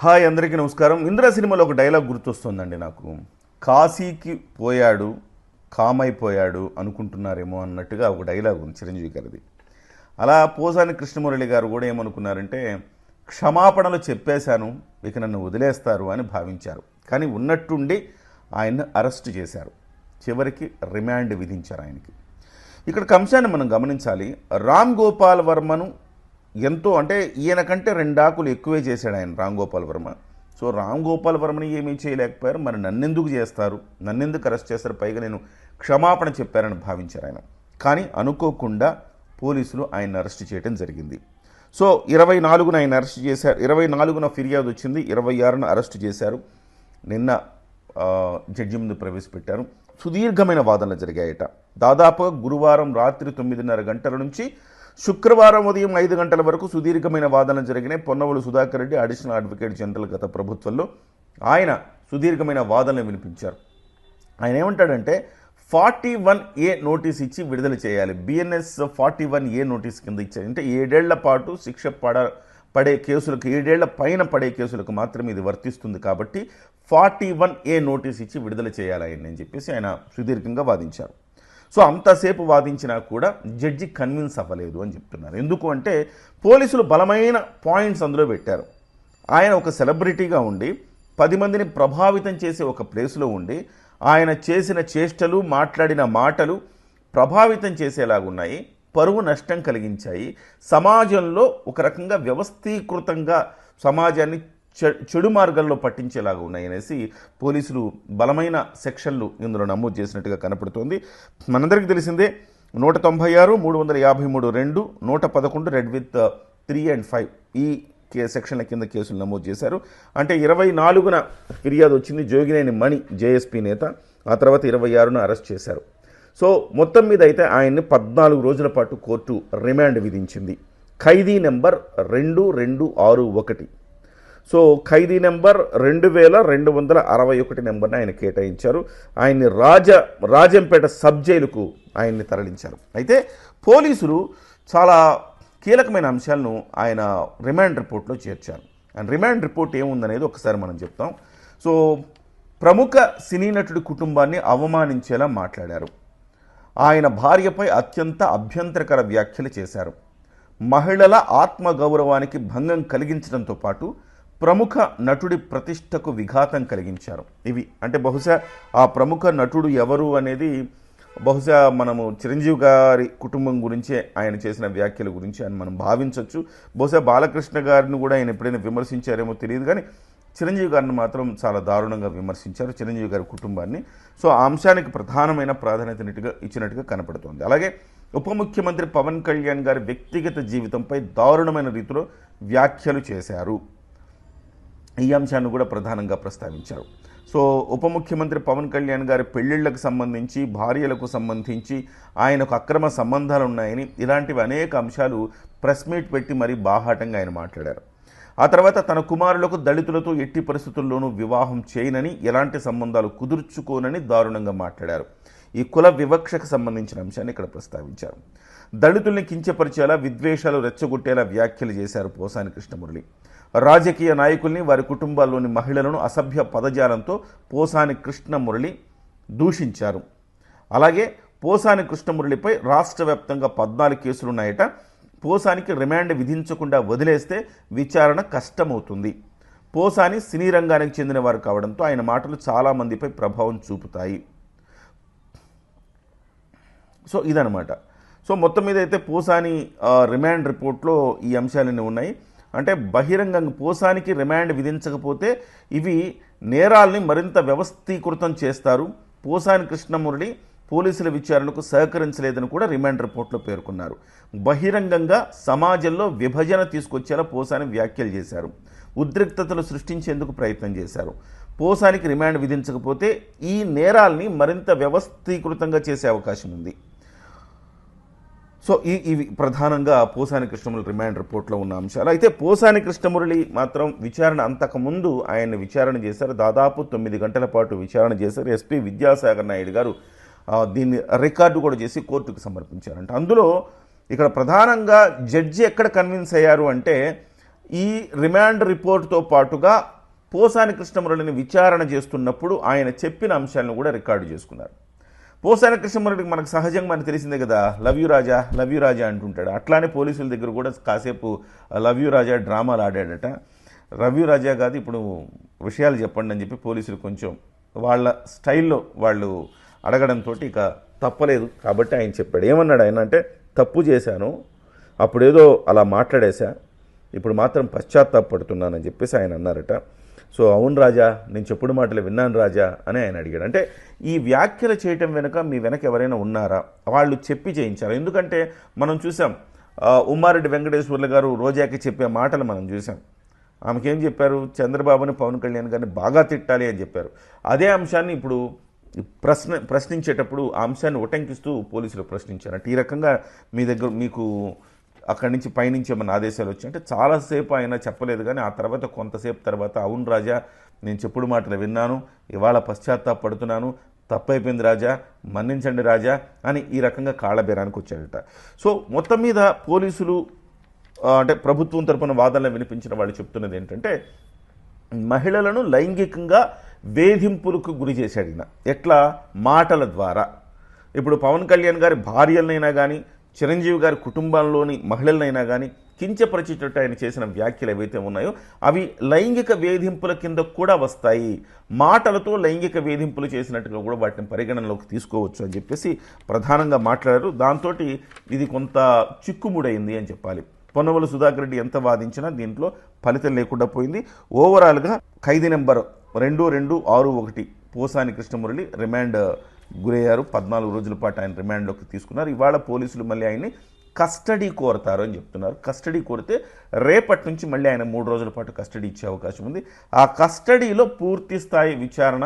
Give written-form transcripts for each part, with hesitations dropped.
Hi అందరికీ నమస్కారం. ఇంద్ర సినిమాలో ఒక డైలాగ్ గుర్తొస్తుందండి నాకు. కాశీకి పోయాడు కామైపోయాడు అనుకుంటున్నారేమో అన్నట్టుగా ఒక డైలాగ్ ఉంది చిరంజీవి గారిది. అలా పోసాని కృష్ణమురళి గారు కూడా ఏమనుకున్నారంటే క్షమాపణలు చెప్పేశాను, ఇక నన్ను వదిలేస్తారు అని భావించారు. కానీ ఉన్నట్టుండి ఆయన్ని అరెస్ట్ చేశారు. చివరికి రిమాండ్ విధించారు ఆయనకి. ఇక్కడ అంశాన్ని మనం గమనించాలి. రామ్ గోపాల్ వర్మను ఎంతో అంటే ఈయన కంటే 2 ఆకులు ఎక్కువే చేశాడు ఆయన రామ్ గోపాల్ వర్మ. సో రామ్ గోపాల్ వర్మని ఏమీ చేయలేకపోయారు. మరి నన్నెందుకు చేస్తారు, నన్నెందుకు అరెస్ట్ చేస్తారు, పైగా నేను క్షమాపణ చెప్పారని భావించారు ఆయన. కానీ అనుకోకుండా పోలీసులు ఆయన అరెస్ట్ చేయడం జరిగింది. సో 24న ఆయన అరెస్ట్ చేశారు. 24న ఫిర్యాదు వచ్చింది, 26న అరెస్ట్ చేశారు. నిన్న జడ్జి ముందు ప్రవేశపెట్టారు. సుదీర్ఘమైన వాదనలు జరిగాయట. దాదాపుగా గురువారం రాత్రి 9:30 గంటల నుంచి శుక్రవారం ఉదయం 5 గంటల వరకు సుదీర్ఘమైన వాదనలు జరిగినాయి. Ponnavolu Sudhakar Reddy additional advocate general గత ప్రభుత్వంలో ఆయన సుదీర్ఘమైన వాదనలు వినిపించారు. ఆయన ఏమంటాడంటే 41A నోటీస్ ఇచ్చి విడుదల చేయాలి. బిఎన్ఎస్ 41A నోటీస్ కింద ఇచ్చారు. అంటే 7 ఏళ్ల పాటు శిక్ష పడే కేసులకు, 7 ఏళ్ల పైన పడే కేసులకు మాత్రమే ఇది వర్తిస్తుంది. కాబట్టి 41A నోటీస్ ఇచ్చి విడుదల చేయాలి అని చెప్పేసి ఆయన సుదీర్ఘంగా వాదించారు. సో అంతసేపు వాదించినా కూడా జడ్జి కన్విన్స్ అవ్వలేదు అని చెప్తున్నారు. ఎందుకు అంటే పోలీసులు బలమైన పాయింట్స్ అందులో పెట్టారు. ఆయన ఒక సెలబ్రిటీగా ఉండి 10 మందిని ప్రభావితం చేసే ఒక ప్లేస్లో ఉండి ఆయన చేసిన చేష్టలు, మాట్లాడిన మాటలు ప్రభావితం చేసేలాగున్నాయి, పరువు నష్టం కలిగించాయి, సమాజంలో ఒక రకంగా వ్యవస్థీకృతంగా సమాజాన్ని చెడు మార్గంలో పట్టించేలాగా ఉన్నాయి అనేసి పోలీసులు బలమైన సెక్షన్లు ఇందులో నమోదు చేసినట్టుగా కనపడుతోంది. మనందరికీ తెలిసిందే 196, 353 2, 111 రెడ్ విత్ 3 and 5 ఈ సెక్షన్ల కింద కేసులు నమోదు చేశారు. అంటే 24న ఫిర్యాదు వచ్చింది, జోగినేని మణి జేఎస్పీ నేత. ఆ తర్వాత 26న అరెస్ట్ చేశారు. సో మొత్తం మీద అయితే ఆయన్ని 14 రోజుల పాటు కోర్టు రిమాండ్ విధించింది. ఖైదీ నెంబర్ 2261. సో ఖైదీ నెంబర్ 2261 నెంబర్ని ఆయన కేటాయించారు. ఆయన్ని రాజంపేట సబ్ జైలుకు ఆయన్ని తరలించారు. అయితే పోలీసులు చాలా కీలకమైన అంశాలను ఆయన రిమాండ్ రిపోర్ట్లో చేర్చారు. అండ్ రిమాండ్ రిపోర్ట్ ఏముందనేది ఒకసారి మనం చెప్తాం. సో ప్రముఖ సినీ నటుడి కుటుంబాన్ని అవమానించేలా మాట్లాడారు. ఆయన భార్యపై అత్యంత అభ్యంతరకర వ్యాఖ్యలు చేశారు. మహిళల ఆత్మగౌరవానికి భంగం కలిగించడంతో పాటు ప్రముఖ నటుడి ప్రతిష్టకు విఘాతం కలిగించారు. ఇవి అంటే బహుశా ఆ ప్రముఖ నటుడు ఎవరు అనేది బహుశా మనము చిరంజీవి గారి కుటుంబం గురించే ఆయన చేసిన వ్యాఖ్యల గురించి అని మనం భావించవచ్చు. బహుశా బాలకృష్ణ గారిని కూడా ఆయన ఎప్పుడైనా విమర్శించారేమో తెలియదు, కానీ చిరంజీవి గారిని మాత్రం చాలా దారుణంగా విమర్శించారు, చిరంజీవి గారి కుటుంబాన్ని. సో ఆ అంశానికి ప్రధానమైన ప్రాధాన్యత ఇచ్చినట్టుగా కనపడుతోంది. అలాగే ఉప ముఖ్యమంత్రి పవన్ కళ్యాణ్ గారి వ్యక్తిగత జీవితంపై దారుణమైన రీతిలో వ్యాఖ్యలు చేశారు. ఈ అంశాన్ని కూడా ప్రధానంగా ప్రస్తావించారు. సో ఉప ముఖ్యమంత్రి పవన్ కళ్యాణ్ గారి పెళ్లిళ్లకు సంబంధించి, భార్యలకు సంబంధించి ఆయనకు అక్రమ సంబంధాలు ఉన్నాయని, ఇలాంటివి అనేక అంశాలు ప్రెస్ మీట్ పెట్టి మరీ బాహాటంగా ఆయన మాట్లాడారు. ఆ తర్వాత తన కుమారులకు దళితులతో ఎట్టి పరిస్థితుల్లోనూ వివాహం చేయనని, ఎలాంటి సంబంధాలు కుదుర్చుకోనని దారుణంగా మాట్లాడారు. ఈ కుల వివక్షకు సంబంధించిన అంశాన్ని ఇక్కడ ప్రస్తావించారు. దళితుల్ని కించపరిచేలా, విద్వేషాలు రెచ్చగొట్టేలా వ్యాఖ్యలు చేశారు పోసాని కృష్ణమురళి. రాజకీయ నాయకుల్ని, వారి కుటుంబాల్లోని మహిళలను అసభ్య పదజాలంతో పోసాని కృష్ణమురళి దూషించారు. అలాగే పోసాని కృష్ణమురళిపై రాష్ట్ర వ్యాప్తంగా 14 కేసులున్నాయట. పోసానికి రిమాండ్ విధించకుండా వదిలేస్తే విచారణ కష్టమవుతుంది. పోసాని సినీ రంగానికి చెందినవారు కావడంతో ఆయన మాటలు చాలామందిపై ప్రభావం చూపుతాయి. సో ఇదనమాట. సో మొత్తం మీద అయితే పోసాని రిమాండ్ రిపోర్ట్లో ఈ అంశాలన్నీ ఉన్నాయి. అంటే బహిరంగంగా పోసానికి రిమాండ్ విధించకపోతే ఇవి నేరాల్ని మరింత వ్యవస్థీకృతం చేస్తారు. పోసాని కృష్ణమురళి పోలీసుల విచారణకు సహకరించలేదని కూడా రిమాండ్ రిపోర్ట్లో పేర్కొన్నారు. బహిరంగంగా సమాజంలో విభజన తీసుకొచ్చేలా పోసాని వ్యాఖ్యలు చేశారు. ఉద్రిక్తతలు సృష్టించేందుకు ప్రయత్నం చేశారు. పోసానికి రిమాండ్ విధించకపోతే ఈ నేరాల్ని మరింత వ్యవస్థీకృతంగా చేసే అవకాశం ఉంది. సో ఇవి ప్రధానంగా పోసాని కృష్ణమురళి రిమాండ్ రిపోర్ట్లో ఉన్న అంశాలు. అయితే పోసాని కృష్ణమురళి మాత్రం విచారణ అంతకుముందు ఆయన్ని విచారణ చేశారు. దాదాపు 9 గంటల పాటు విచారణ చేశారు. ఎస్పీ విద్యాసాగర్ నాయుడు గారు దీన్ని రికార్డు కూడా చేసి కోర్టుకు సమర్పించారంట. అందులో ఇక్కడ ప్రధానంగా జడ్జి ఎక్కడ కన్విన్స్ అయ్యారు అంటే ఈ రిమాండ్ రిపోర్టుతో పాటుగా పోసాని కృష్ణమురళిని విచారణ చేస్తున్నప్పుడు ఆయన చెప్పిన అంశాలను కూడా రికార్డు చేసుకున్నారు. పోసాని కృష్ణమురళికి మనకు సహజంగా మనకు తెలిసిందే కదా, లవ్ యూ రాజా అంటుంటాడు. అట్లానే పోలీసుల దగ్గర కూడా కాసేపు లవ్ యూ రాజా డ్రామాలు ఆడాడట. లవ్ యూ రాజా కాదు, ఇప్పుడు విషయాలు చెప్పండి అని చెప్పి పోలీసులు కొంచెం వాళ్ళ స్టైల్లో వాళ్ళు అడగడంతో ఇక తప్పలేదు కాబట్టి ఆయన చెప్పాడు. ఏమన్నాడు ఆయన అంటే, తప్పు చేశాను, అప్పుడేదో అలా మాట్లాడేశా, ఇప్పుడు మాత్రం పశ్చాత్తాపడుతున్నానని చెప్పేసి ఆయన అన్నారట. సో అవును రాజా, నేను చెప్పుడు మాటలు విన్నాను రాజా అని ఆయన అడిగాడు. అంటే ఈ వ్యాఖ్యలు చేయటం వెనుక మీ వెనక ఎవరైనా ఉన్నారా, వాళ్ళు చెప్పి చేయించారు. ఎందుకంటే మనం చూసాం ఉమ్మారెడ్డి వెంకటేశ్వర్లు గారు రోజాకి చెప్పే మాటలు మనం చూసాం. ఆమెకేం చెప్పారు, చంద్రబాబుని పవన్ కళ్యాణ్ గారిని బాగా తిట్టాలి అని చెప్పారు. అదే అంశాన్ని ఇప్పుడు ప్రశ్నించేటప్పుడు ఆ అంశాన్ని ఉటంకిస్తూ పోలీసులు ప్రశ్నించారు. అంటే ఈ రకంగా మీ దగ్గర మీకు అక్కడి నుంచి పైనుంచి ఏమన్నా ఆదేశాలు వచ్చాయి అంటే చాలాసేపు ఆయన చెప్పలేదు, కానీ ఆ తర్వాత కొంతసేపు తర్వాత అవును రాజా, నేను చెప్పుడు మాటలు విన్నాను, ఇవాళ పశ్చాత్తాపడుతున్నాను, తప్పైపోయింది రాజా, మన్నించండి రాజా అని ఈ రకంగా కాళ్ళబేరానికి వచ్చాడట. సో మొత్తం మీద పోలీసులు అంటే ప్రభుత్వం తరపున వాదనలు వినిపించిన వాళ్ళు చెప్తున్నది ఏంటంటే, మహిళలను లైంగికంగా వేధింపులకు గురి చేశాడు ఈయన. ఎట్లా? మాటల ద్వారా. ఇప్పుడు పవన్ కళ్యాణ్ గారి భార్యలనైనా కానీ, చిరంజీవి గారి కుటుంబంలోని మహిళలనైనా కానీ కించపరిచేటట్టు ఆయన చేసిన వ్యాఖ్యలు ఏవైతే ఉన్నాయో అవి లైంగిక వేధింపుల కింద కూడా వస్తాయి. మాటలతో లైంగిక వేధింపులు చేసినట్టుగా కూడా వాటిని పరిగణనలోకి తీసుకోవచ్చు అని చెప్పేసి ప్రధానంగా మాట్లాడారు. దాంతో ఇది కొంత చిక్కుముడైంది అని చెప్పాలి. పొన్నవల సుధాకర్ రెడ్డి ఎంత వాదించినా దీంట్లో ఫలితం లేకుండా పోయింది. ఓవరాల్గా ఖైదీ నెంబర్ 2261 పోసాని కృష్ణమురళి రిమాండ్ గురయ్యారు. 14 రోజుల పాటు ఆయన రిమాండ్లోకి తీసుకున్నారు. ఇవాళ పోలీసులు మళ్ళీ ఆయన్ని కస్టడీ కోరతారు అని చెప్తున్నారు. కస్టడీ కోరితే రేపటి నుంచి మళ్ళీ ఆయన 3 రోజుల పాటు కస్టడీ ఇచ్చే అవకాశం ఉంది. ఆ కస్టడీలో పూర్తి స్థాయి విచారణ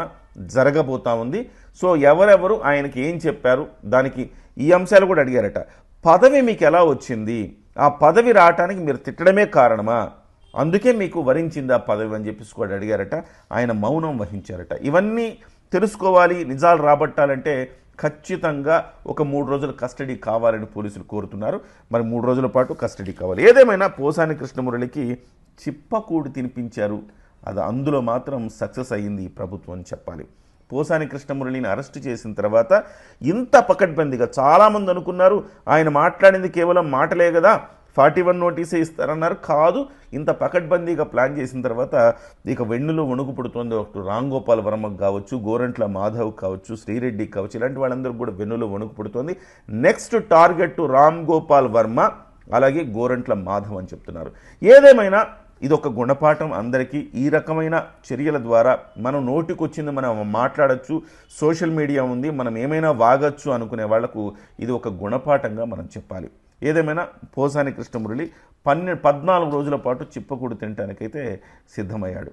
జరగబోతా ఉంది. సో ఎవరెవరు ఆయనకి ఏం చెప్పారు, దానికి ఈ అంశాలు కూడా అడిగారట. పదవి మీకు ఎలా వచ్చింది, ఆ పదవి రావటానికి మీరు తిట్టడమే కారణమా, అందుకే మీకు వరించింది ఆ పదవి అని చెప్పేసి కూడా అడిగారట. ఆయన మౌనం వహించారట. ఇవన్నీ తెలుసుకోవాలి, నిజాలు రాబట్టాలంటే ఖచ్చితంగా ఒక 3 రోజుల కస్టడీ కావాలని పోలీసులు కోరుతున్నారు. మరి 3 రోజుల పాటు కస్టడీ కావాలి. ఏదేమైనా పోసాని కృష్ణమురళికి చిప్పకూడు తినిపించారు. అది అందులో మాత్రం సక్సెస్ అయ్యింది ఈ ప్రభుత్వం అని చెప్పాలి. పోసాని కృష్ణమురళిని అరెస్టు చేసిన తర్వాత ఇంత పకడ్బందీగా చాలామంది అనుకున్నారు ఆయన మాట్లాడింది కేవలం మాటలే కదా, 41 నోటీసే ఇస్తారన్నారు. కాదు, ఇంత పకడ్బందీగా ప్లాన్ చేసిన తర్వాత ఇక వెన్నులో వణుకు పుడుతోంది. ఒకటి రామ్ గోపాల్ వర్మకు కావచ్చు, గోరంట్ల మాధవ్ కావచ్చు, శ్రీరెడ్డికి కావచ్చు, ఇలాంటి వాళ్ళందరూ కూడా వెన్నులో వణుకు పుడుతోంది. నెక్స్ట్ టార్గెట్ రామ్ గోపాల్ వర్మ అలాగే గోరంట్ల మాధవ్ అని చెప్తున్నారు. ఏదేమైనా ఇదొక గుణపాఠం అందరికీ. ఈ రకమైన చర్యల ద్వారా మనం నోటికొచ్చింది మనం మాట్లాడచ్చు, సోషల్ మీడియా ఉంది, మనం ఏమైనా వాగచ్చు అనుకునే వాళ్లకు ఇది ఒక గుణపాఠంగా మనం చెప్పాలి. ఏదేమైనా పోసాని కృష్ణమురళి 14 రోజుల పాటు చిప్పకూడు తినటానికైతే సిద్ధమయ్యాడు.